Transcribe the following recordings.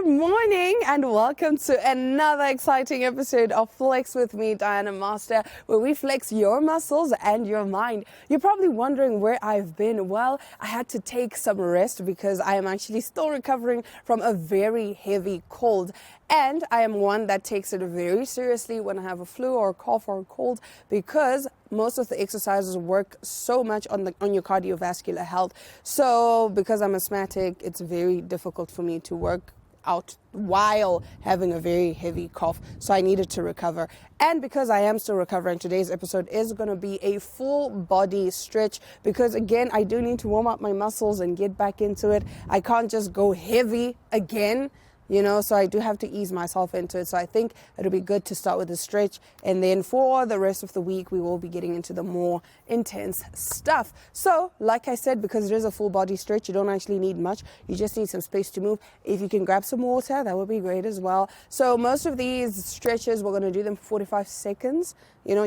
morning and welcome to another exciting episode of Flex with me, Diana Master, where we flex your muscles and your mind. You're probably wondering where I've been. Well, I had to take some rest because I am actually still recovering from a very heavy cold. And I am one that takes it very seriously when I have a flu or a cough or a cold, because most of the exercises work so much on your cardiovascular health. So because I'm asthmatic, it's very difficult for me to work out while having a very heavy cough, so I needed to recover. And because I am still recovering, today's episode is going to be a full body stretch, because again, I do need to warm up my muscles and get back into it. I can't just go heavy again, so I do have to ease myself into it. So I think it'll be good to start with a stretch, and then for the rest of the week, we will be getting into the more intense stuff. So, like I said, because it is a full body stretch, you don't actually need much. You just need some space to move. If you can grab some water, that would be great as well. So most of these stretches, we're going to do them for 45 seconds,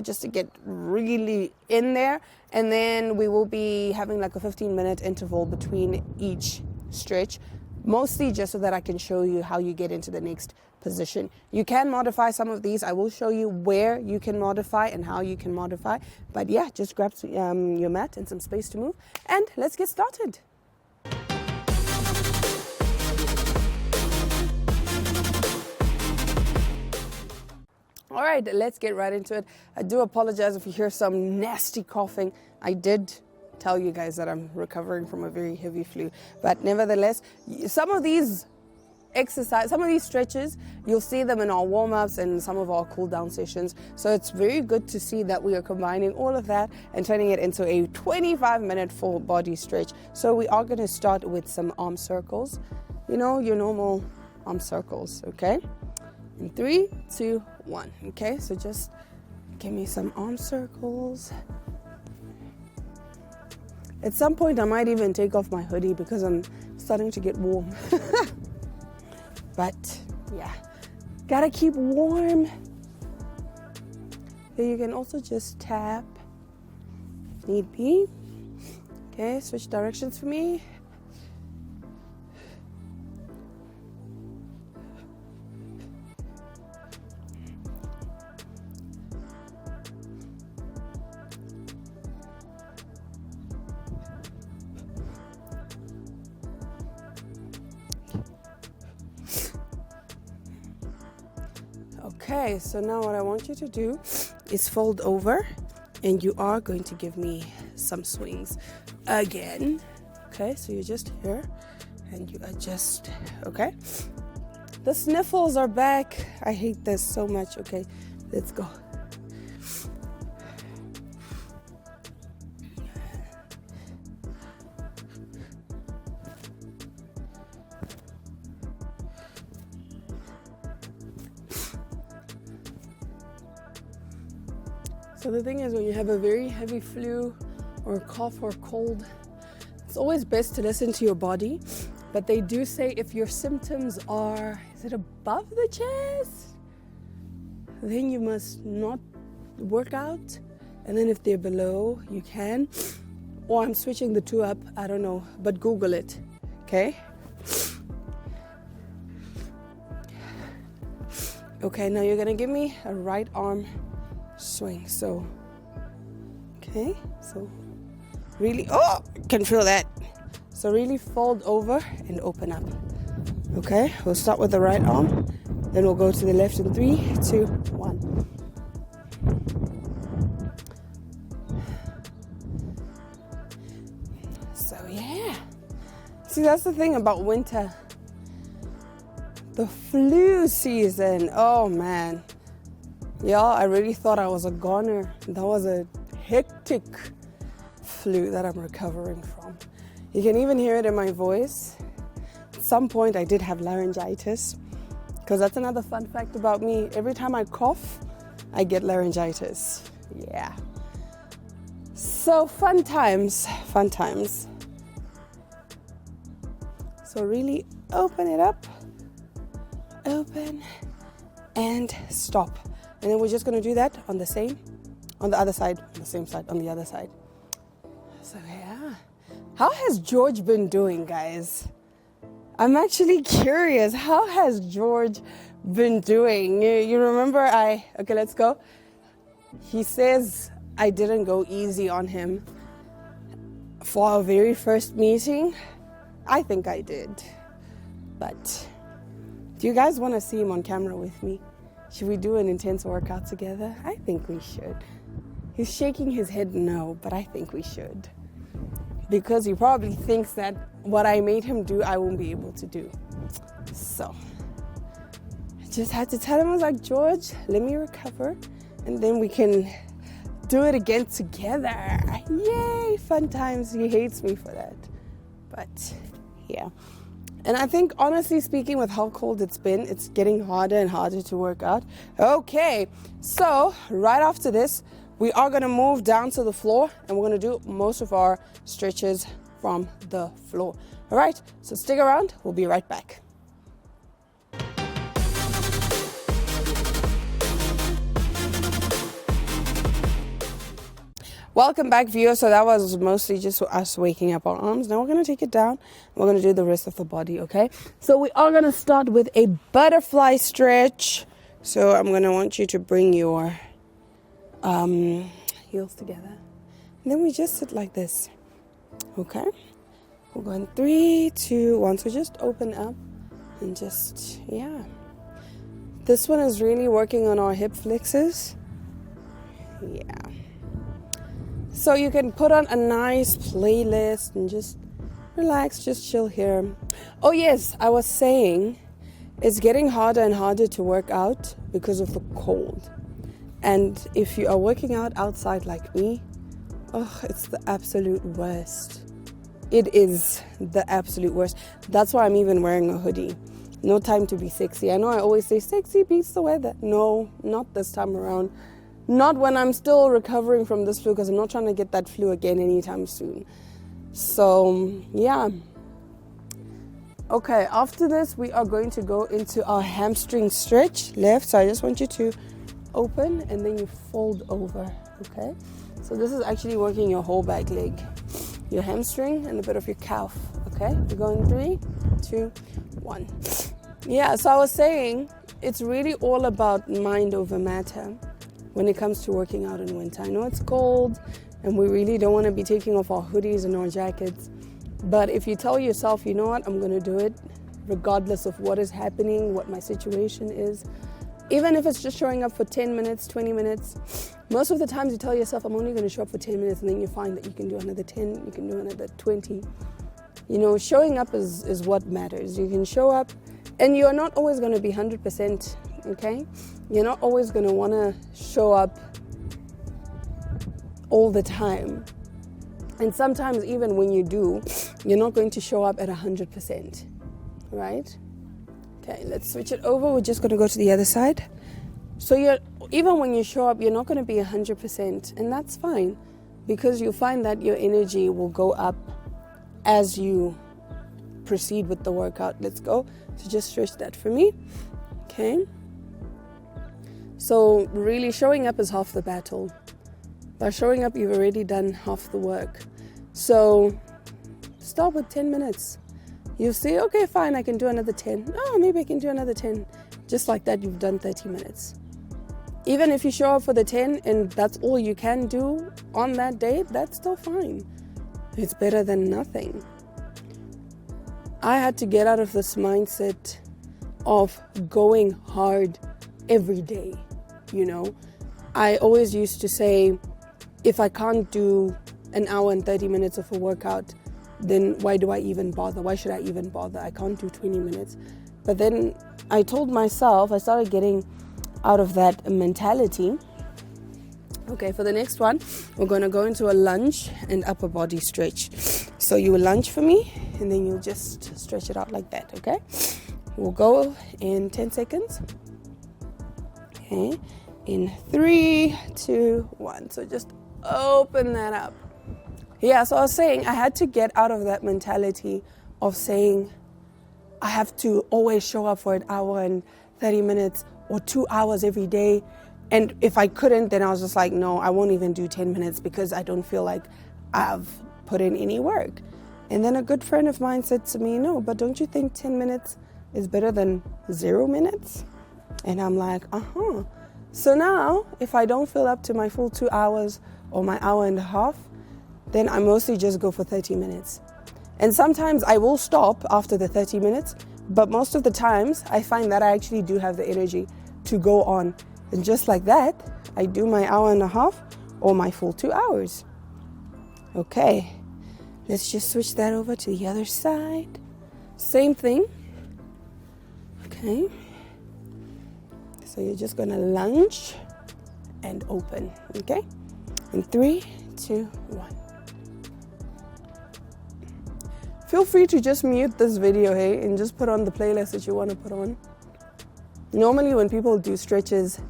just to get really in there. And then we will be having like a 15-minute interval between each stretch, mostly just so that I can show you how you get into the next position. You can modify some of these. I will show you where you can modify and how you can modify. But yeah, just grab your mat and some space to move, and let's get started. All right, let's get right into it. I do apologize if you hear some nasty coughing. I did tell you guys that I'm recovering from a very heavy flu, but nevertheless, some of these stretches, you'll see them in our warm-ups and some of our cool-down sessions. So it's very good to see that we are combining all of that and turning it into a 25-minute full body stretch. So we are going to start with some arm circles, your normal arm circles, okay? In 3, 2, 1, okay? So just give me some arm circles. At some point, I might even take off my hoodie because I'm starting to get warm. But yeah, gotta keep warm. Then you can also just tap if need be. Okay, switch directions for me. Okay, so now what I want you to do is fold over, and you are going to give me some swings again. Okay, so you're just here and you adjust. Okay, the sniffles are back. I hate this so much. Okay, let's go. So the thing is, when you have a very heavy flu or cough or cold, it's always best to listen to your body. But they do say if your symptoms are, is it above the chest? Then you must not work out. And then if they're below, you can. Or I'm switching the two up, I don't know, but Google it, okay? Okay, now you're gonna give me a right arm swing. So, okay, so really, can feel that. So really fold over and open up. Okay, we'll start with the right arm, then we'll go to the left in 3, 2, 1. So yeah, see, that's the thing about winter, the flu season. Oh man. Yeah, I really thought I was a goner. That was a hectic flu that I'm recovering from. You can even hear it in my voice. At some point, I did have laryngitis, because that's another fun fact about me. Every time I cough, I get laryngitis. Yeah. So fun times, fun times. So really open it up, open, and stop. And then we're just going to do that on the other side, on the same side, on the other side. So yeah. How has George been doing, guys? I'm actually curious, how has George been doing? You remember okay, let's go. He says I didn't go easy on him for our very first meeting. I think I did. But do you guys want to see him on camera with me? Should we do an intense workout together? I think we should. He's shaking his head no, but I think we should. Because he probably thinks that what I made him do, I won't be able to do. So, I just had to tell him, I was like, George, let me recover, and then we can do it again together. Yay, fun times. He hates me for that. But, yeah. And I think, honestly speaking, with how cold it's been, it's getting harder and harder to work out. Okay, so right after this, we are going to move down to the floor, and we're going to do most of our stretches from the floor. All right, so stick around. We'll be right back. Welcome back, viewers. So that was mostly just us waking up our arms. Now we're going to take it down. We're going to do the rest of the body, okay? So we are going to start with a butterfly stretch. So I'm going to want you to bring your heels together. And then we just sit like this, okay? We're going 3, 2, 1. So just open up and just, yeah. This one is really working on our hip flexors. Yeah. So you can put on a nice playlist and just relax, just chill here. Oh yes, I was saying it's getting harder and harder to work out because of the cold. And if you are working out outside like me, oh, it's the absolute worst. It is the absolute worst. That's why I'm even wearing a hoodie. No time to be sexy. I know I always say sexy beats the weather. No, not this time around. Not when I'm still recovering from this flu, because I'm not trying to get that flu again anytime soon. So, yeah. Okay, after this, we are going to go into our hamstring stretch. Left, so I just want you to open and then you fold over, okay? So this is actually working your whole back leg, your hamstring and a bit of your calf, okay? We're going 3, 2, 1. Yeah, so I was saying it's really all about mind over matter when it comes to working out in winter. I know it's cold and we really don't want to be taking off our hoodies and our jackets, but if you tell yourself, you know what, I'm going to do it regardless of what is happening, what my situation is, even if it's just showing up for 10 minutes, 20 minutes, most of the times you tell yourself, I'm only going to show up for 10 minutes, and then you find that you can do another 10, you can do another 20. You know, showing up is what matters. You can show up, and you're not always going to be 100%, okay? You're not always going to want to show up all the time. And sometimes even when you do, you're not going to show up at 100%, right? Okay, let's switch it over. We're just going to go to the other side. So even when you show up, you're not going to be 100%, and that's fine, because you'll find that your energy will go up as you proceed with the workout. Let's go. So just stretch that for me. Okay. So really showing up is half the battle. By showing up, you've already done half the work. So start with 10 minutes. You'll say, okay, fine, I can do another 10. Oh, maybe I can do another 10. Just like that, you've done 30 minutes. Even if you show up for the 10 and that's all you can do on that day, that's still fine. It's better than nothing. I had to get out of this mindset of going hard every day, you know. I always used to say, if I can't do an hour and 30 minutes of a workout, then why do I even bother? Why should I even bother? I can't do 20 minutes. But then I told myself, I started getting out of that mentality. Okay, for the next one, we're going to go into a lunge and upper body stretch. So you will lunge for me, and then you'll just stretch it out like that, okay? We'll go in 10 seconds. Okay, in 3, 2, 1. So just open that up. Yeah, so I was saying I had to get out of that mentality of saying I have to always show up for an hour and 30 minutes or 2 hours every day. And if I couldn't, then I was just like, no, I won't even do 10 minutes because I don't feel like I've put in any work. And then a good friend of mine said to me, no, but don't you think 10 minutes is better than 0 minutes? And I'm like, uh-huh. So now, if I don't fill up to my full 2 hours or my hour and a half, then I mostly just go for 30 minutes. And sometimes I will stop after the 30 minutes, but most of the times I find that I actually do have the energy to go on. And just like that, I do my hour and a half or my full 2 hours. Okay, let's just switch that over to the other side. Same thing. Okay. So you're just gonna lunge and open, okay? In 3, 2, 1. Feel free to just mute this video, hey, and just put on the playlist that you want to put on. Normally when people do stretches,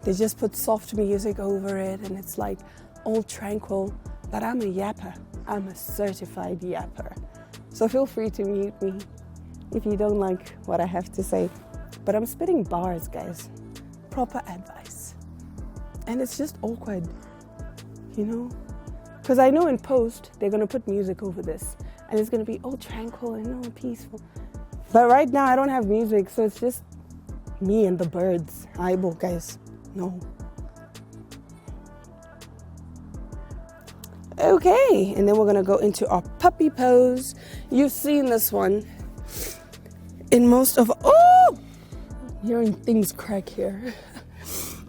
they just put soft music over it and it's like all tranquil. But I'm a yapper. I'm a certified yapper. So feel free to mute me if you don't like what I have to say. But I'm spitting bars, guys. Proper advice. And it's just awkward, you know? Because I know in post, they're going to put music over this. And it's going to be all tranquil and all peaceful. But right now, I don't have music, so it's just me and the birds. Eyeball, guys. No. Okay, and then we're going to go into our puppy pose. You've seen this one in most of... Oh! Hearing things crack here.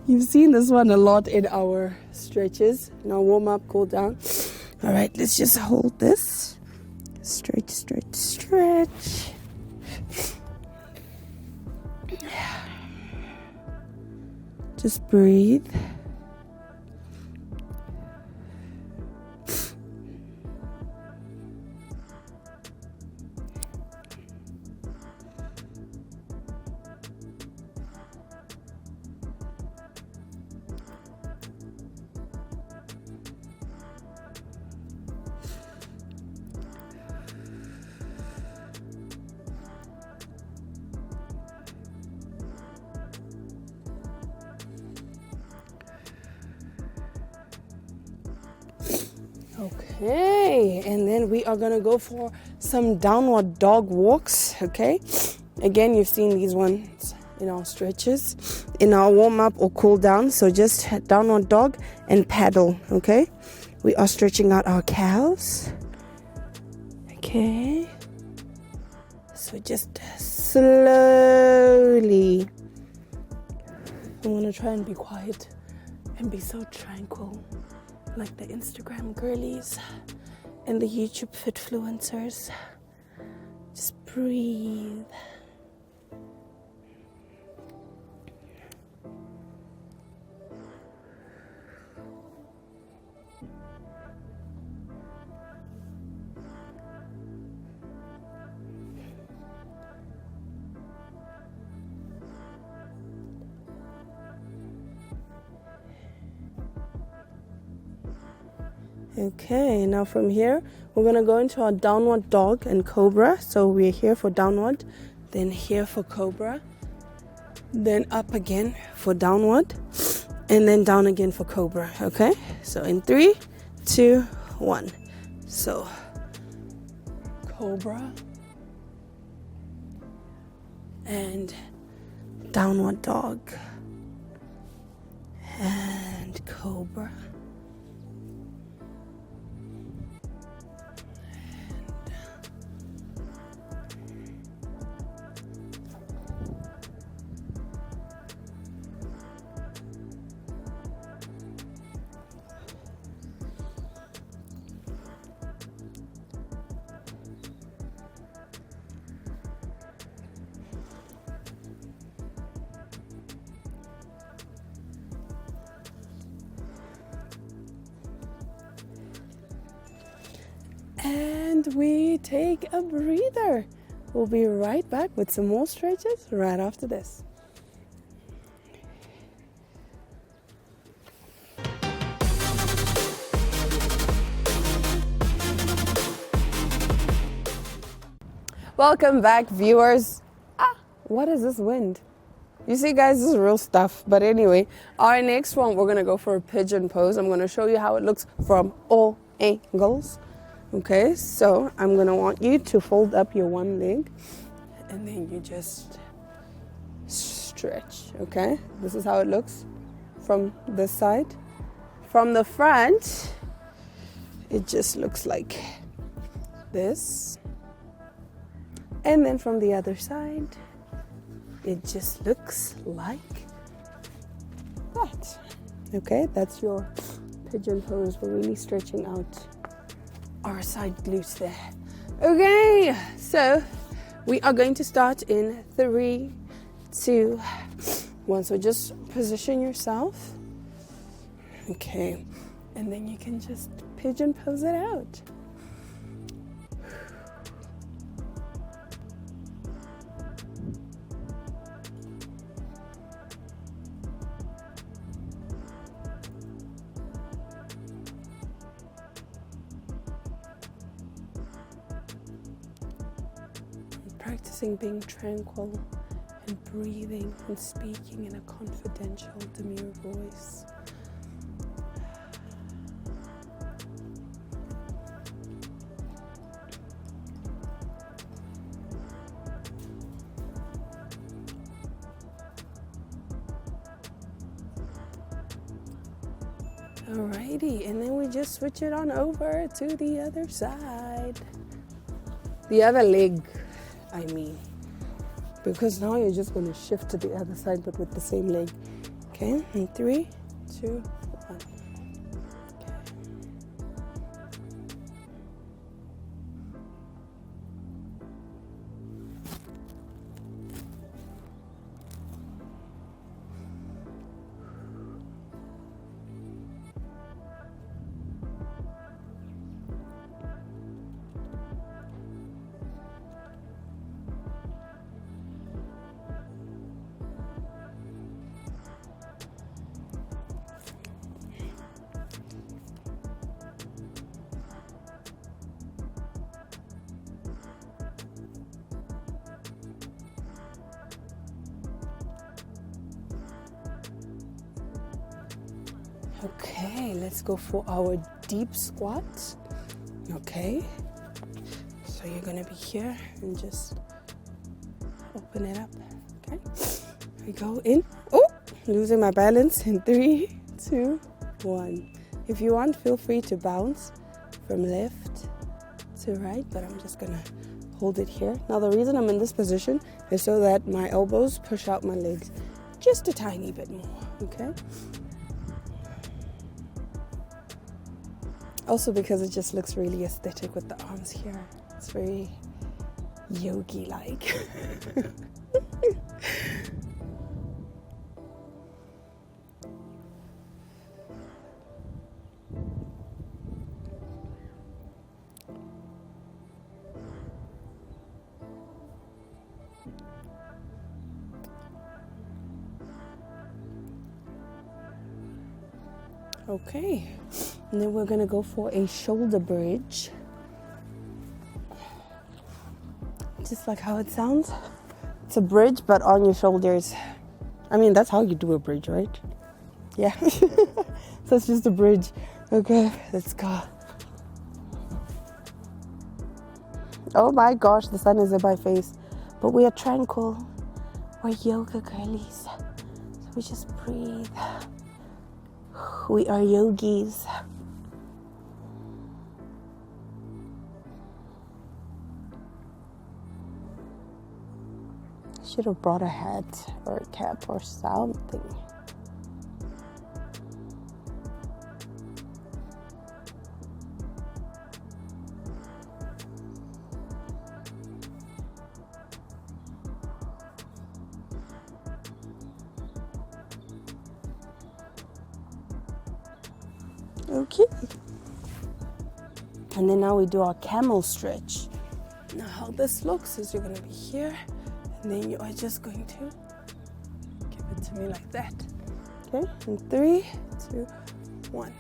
You've seen this one a lot in our stretches, in our warm-up, cool down. All right, let's just hold this. Stretch, stretch, stretch. Just breathe. Okay, and then we are gonna go for some downward dog walks, okay? Again, you've seen these ones in our stretches, in our warm-up or cool down, so just downward dog and paddle, okay? We are stretching out our calves, okay? So just slowly. I'm gonna try and be quiet and be so tranquil. Like the Instagram girlies and the YouTube fitfluencers. Just breathe. Okay, now from here, we're going to go into our downward dog and cobra. So we're here for downward, then here for cobra, then up again for downward, and then down again for cobra, okay? So in 3, 2, 1. So, cobra, and downward dog, and cobra. And we take a breather. We'll be right back with some more stretches right after this. Welcome back, viewers. What is this wind? You see, guys, this is real stuff. But anyway, our next one, we're going to go for a pigeon pose. I'm going to show you how it looks from all angles. Okay, so I'm gonna want you to fold up your one leg and then you just stretch. Okay, this is how it looks from this side. From the front, it just looks like this. And then from the other side, it just looks like that. Okay, that's your pigeon pose. We're really stretching out our side glutes there. Okay, so we are going to start in 3, 2, 1. So just position yourself. Okay, and then you can just pigeon pose it out. Practicing being tranquil and breathing and speaking in a confidential, demure voice. Alrighty, and then we just switch it on over to the other side. The other leg, I mean. Because now you're just going to shift to the other side, but with the same leg. Okay, in 3, 2, 1. Okay, let's go for our deep squat. Okay, so you're gonna be here and just open it up. Okay, here we go in. Oh, losing my balance in 3, 2, 1. If you want, feel free to bounce from left to right, but I'm just gonna hold it here. Now the reason I'm in this position is so that my elbows push out my legs just a tiny bit more. Okay. Also because it just looks really aesthetic with the arms here. It's very yogi-like. Okay, and then we're gonna go for a shoulder bridge. Just like how it sounds. It's a bridge, but on your shoulders. I mean, that's how you do a bridge, right? Yeah. So it's just a bridge. Okay, let's go. Oh my gosh, the sun is in my face. But we are tranquil. We're yoga girlies. So we just breathe. We are yogis. Should have brought a hat or a cap or something. Okay. And then now we do our camel stretch. Now how this looks is you're going to be here, and then you are just going to give it to me like that. Okay, in 3, 2, 1.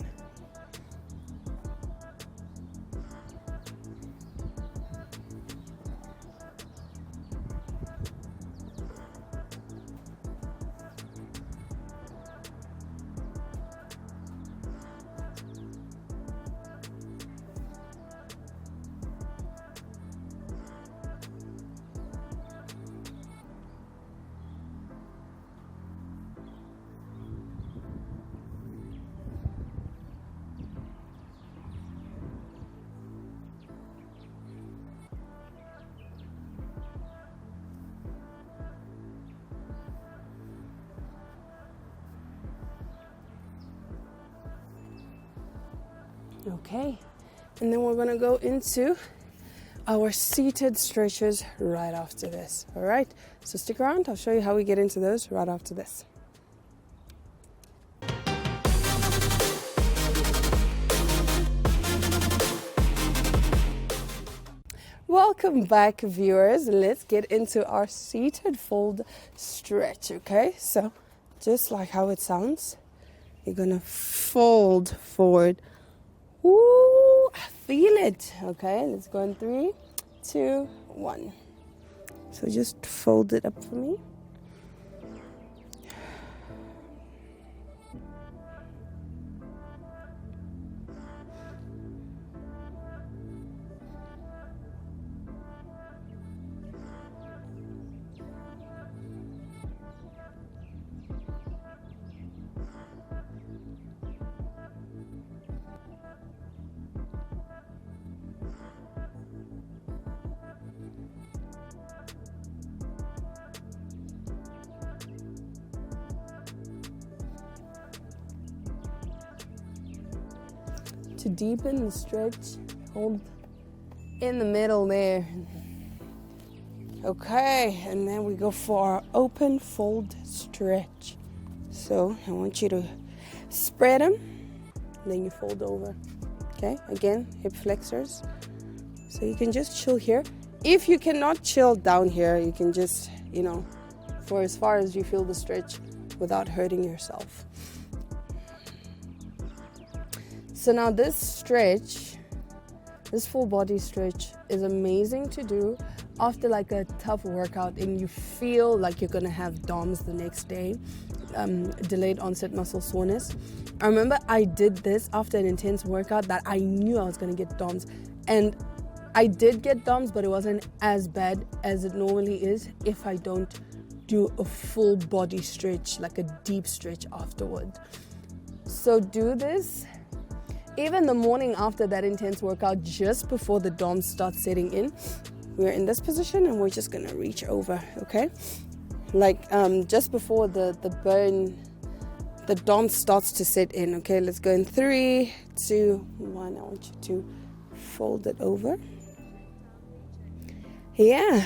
Okay, and then we're gonna go into our seated stretches right after this. All right, so stick around. I'll show you how we get into those right after this. Welcome back, viewers. Let's get into our seated fold stretch. Okay, so just like how it sounds, you're gonna fold forward. Ooh, I feel it. Okay, let's go in 3, 2, 1. So just fold it up for me. To deepen the stretch, hold in the middle there. Okay, and then we go for our open fold stretch. So I want you to spread them, then you fold over. Okay, again, hip flexors. So you can just chill here. If you cannot chill down here, you can just, for as far as you feel the stretch without hurting yourself. So now this stretch, this full body stretch is amazing to do after like a tough workout and you feel like you're gonna have DOMS the next day, delayed onset muscle soreness. I remember I did this after an intense workout that I knew I was gonna get DOMS, and I did get DOMS, but it wasn't as bad as it normally is if I don't do a full body stretch, like a deep stretch afterward. So do this even the morning after that intense workout, just before the DOMS starts setting in. We're in this position and we're just gonna reach over, okay? Like just before the DOMS starts to set in, okay? Let's go in 3, 2, 1. I want you to fold it over. Yeah,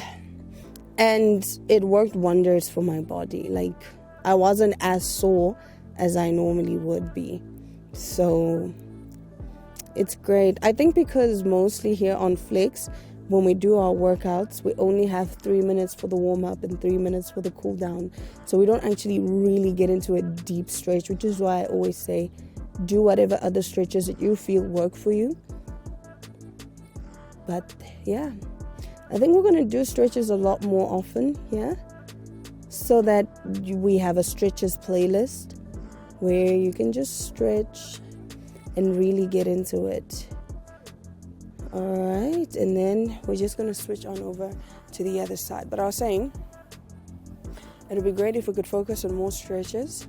and it worked wonders for my body. Like, I wasn't as sore as I normally would be. So it's great. I think because mostly here on Flex, when we do our workouts, we only have 3 minutes for the warm-up and 3 minutes for the cool-down. So we don't actually really get into a deep stretch, which is why I always say, do whatever other stretches that you feel work for you. But yeah, I think we're going to do stretches a lot more often, yeah? So that we have a stretches playlist where you can just stretch and really get into it. All right, and then we're just going to switch on over to the other side. But I was saying, it would be great if we could focus on more stretches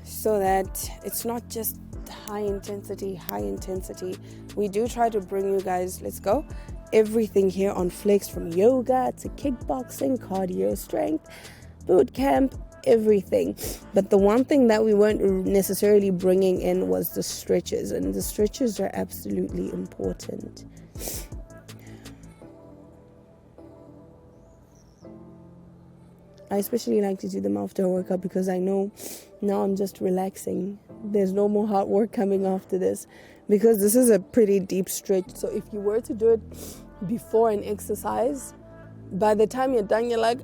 so that it's not just high intensity. We do try to bring you guys, let's go, everything here on Flex, from yoga to kickboxing, cardio, strength, boot camp, everything. But the one thing that we weren't necessarily bringing in was the stretches, and the stretches are absolutely important. I especially like to do them after a workout because I know now I'm just relaxing. There's no more hard work coming after this, because this is a pretty deep stretch. So if you were to do it before an exercise, by the time you're done, you're like,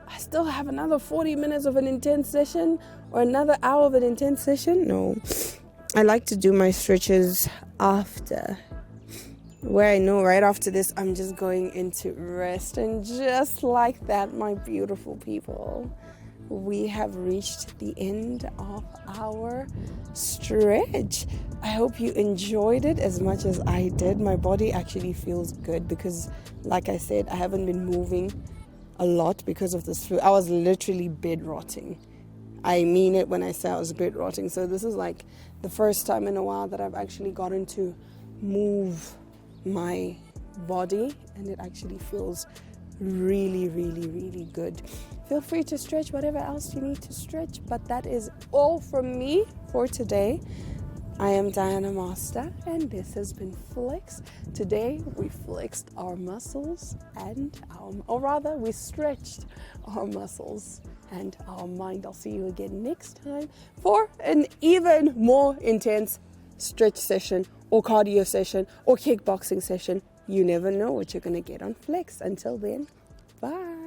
I still have another 40 minutes of an intense session or another hour of an intense session. No, I like to do my stretches after, where I know right after this I'm just going into rest. And just like that, my beautiful people, we have reached the end of our stretch. I hope you enjoyed it as much as I did. My body actually feels good because, like I said, I haven't been moving a lot because of this flu. I was literally bed rotting. I mean it when I say I was bed rotting. So this is like the first time in a while that I've actually gotten to move my body, and it actually feels really, really, really good. Feel free to stretch whatever else you need to stretch, but that is all from me for today. I am Diana Master, and this has been Flex. Today we flexed our muscles we stretched our muscles and our mind. I'll see you again next time for an even more intense stretch session or cardio session or kickboxing session. You never know what you're going to get on Flex. Until then, bye.